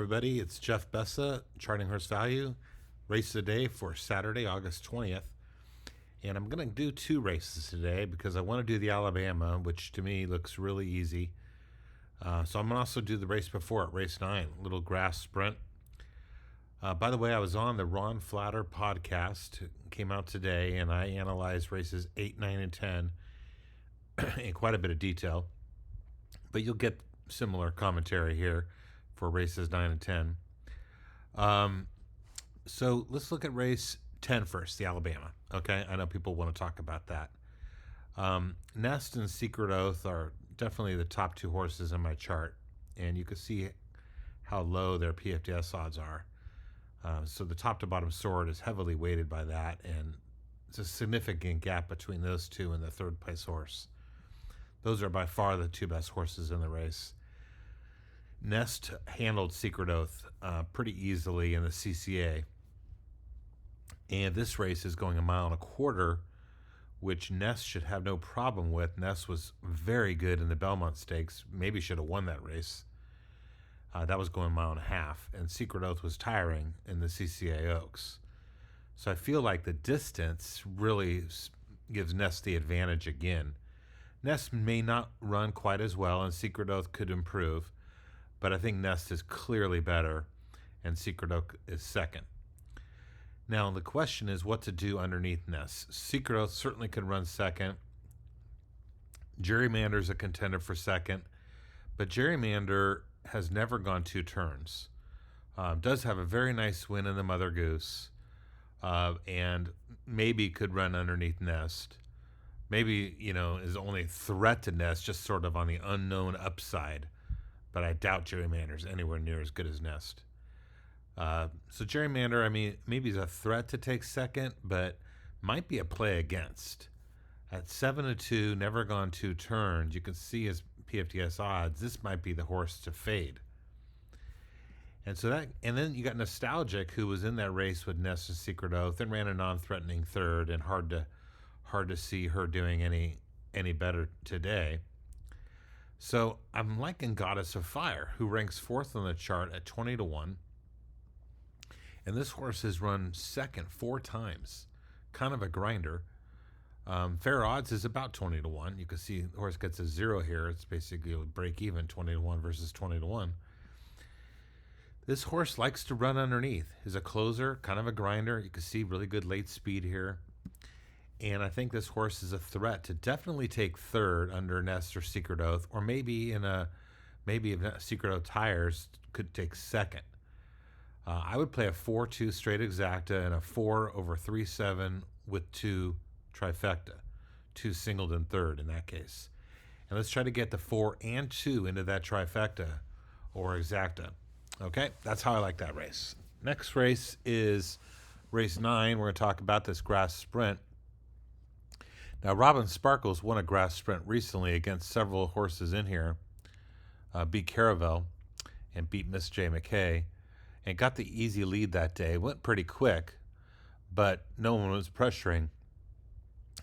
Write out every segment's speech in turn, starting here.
Everybody, it's Jeff Bessa, Charting Horse Value, race of the day for Saturday, August 20th. And I'm going to do two races today because I want to do the Alabama, which to me looks really easy. So I'm going to also do the race before it, race 9, little grass sprint. By the way, I was on the Ron Flatter podcast, it came out today, and I analyzed races 8, 9, and 10 in quite a bit of detail. But you'll get similar commentary here for races 9 and 10. So let's look at race 10 first, the Alabama. Okay, I know people want to talk about that. Nest and Secret Oath are definitely the top two horses in my chart, and you can see how low their PFDS odds are. So the top to bottom sword is heavily weighted by that, and it's a significant gap between those two and the third place horse. Those are by far the two best horses in the race. Nest handled Secret Oath pretty easily in the CCA. And this race is going 1.25 miles, which Nest should have no problem with. Nest was very good in the Belmont Stakes. Maybe should have won that race. That was going 1.5 miles. And Secret Oath was tiring in the CCA Oaks. So I feel like the distance really gives Nest the advantage again. Nest may not run quite as well, and Secret Oath could improve. But I think Nest is clearly better, and Secret Oath is second. Now, the question is what to do underneath Nest. Secret Oath certainly could run second. Gerrymander's a contender for second, but Gerrymander has never gone 2 turns. Does have a very nice win in the Mother Goose, and maybe could run underneath Nest. Maybe, is only threat to Nest, just sort of on the unknown upside. But I doubt Gerrymander's anywhere near as good as Nest. So Gerrymander, maybe he's a threat to take second, but might be a play against. At 7-2, never gone 2 turns, you can see his PFDS odds. This might be the horse to fade. And then you got Nostalgic, who was in that race with Nest and Secret Oath and ran a non-threatening third, and hard to see her doing any better today. So I'm liking Goddess of Fire, who ranks 4th on the chart at 20-1. And this horse has run second 4 times. Kind of a grinder. Fair odds is about 20-1. You can see the horse gets a 0 here. It's basically a break even, 20-1 versus 20-1. This horse likes to run underneath. He's a closer, kind of a grinder. You can see really good late speed here. And I think this horse is a threat to definitely take third under Nest or Secret Oath, or maybe if Secret Oath tires, could take second. I would play a 4-2 straight exacta and a 4 over 3-7 with 2 trifecta, 2 singled and third in that case. And let's try to get the 4 and 2 into that trifecta or exacta. Okay, that's how I like that race. Next race is race 9. We're going to talk about this grass sprint. Now, Robin Sparkles won a grass sprint recently against several horses in here, beat Caravel and beat Miss J. McKay, and got the easy lead that day. Went pretty quick, but no one was pressuring.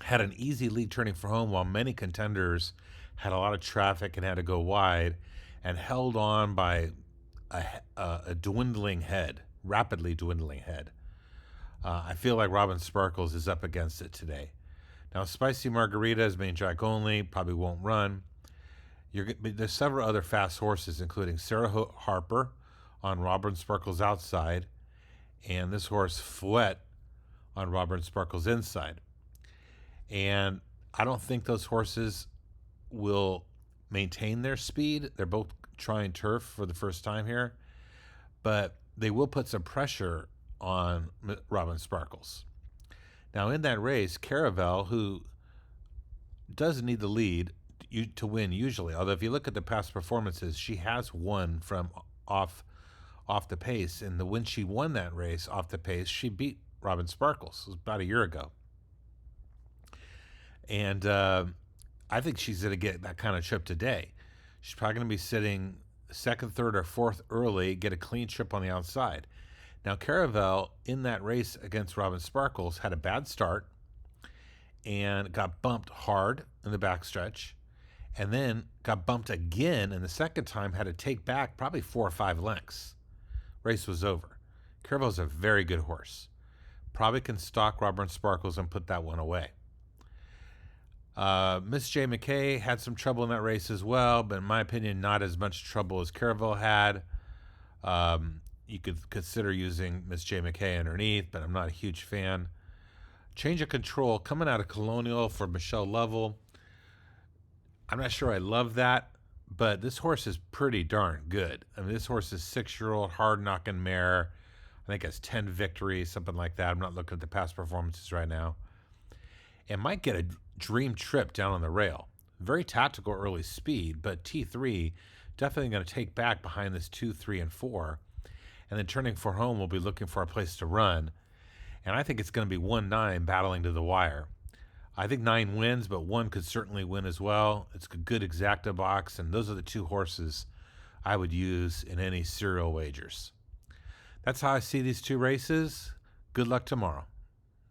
Had an easy lead turning for home while many contenders had a lot of traffic and had to go wide, and held on by a dwindling head, rapidly dwindling head. I feel like Robin Sparkles is up against it today. Now, Spicy Margarita is main track only, probably won't run. There's several other fast horses, including Sarah Harper on Robin Sparkles' outside, and this horse Fouette on Robin Sparkles' inside. And I don't think those horses will maintain their speed. They're both trying turf for the first time here, but they will put some pressure on Robin Sparkles. Now, in that race, Caravel, who doesn't need the lead to win usually, although if you look at the past performances, she has won from off the pace. And when she won that race off the pace, she beat Robin Sparkles. It was about a year ago. And I think she's going to get that kind of trip today. She's probably going to be sitting second, third, or fourth early, get a clean trip on the outside. Now, Caravel, in that race against Robin Sparkles, had a bad start and got bumped hard in the backstretch, and then got bumped again, and the second time had to take back probably 4 or 5 lengths. race was over. Caravel's a very good horse. Probably can stalk Robert and Sparkles and put that one away. Miss J. McKay had some trouble in that race as well, but in my opinion, not as much trouble as Caravel had. You could consider using Miss J. McKay underneath, but I'm not a huge fan. Change of Control coming out of Colonial for Michelle Lovell. I'm not sure I love that, but this horse is pretty darn good. I mean, this horse is 6-year-old, hard-knocking mare. I think has 10 victories, something like that. I'm not looking at the past performances right now. And might get a dream trip down on the rail. Very tactical early speed, but T3 definitely going to take back behind this 2, 3, and 4. And then turning for home, we'll be looking for a place to run. And I think it's going to be 1-9 battling to the wire. I think 9 wins, but 1 could certainly win as well. It's a good exacta box, and those are the 2 horses I would use in any serial wagers. That's how I see these 2 races. Good luck tomorrow.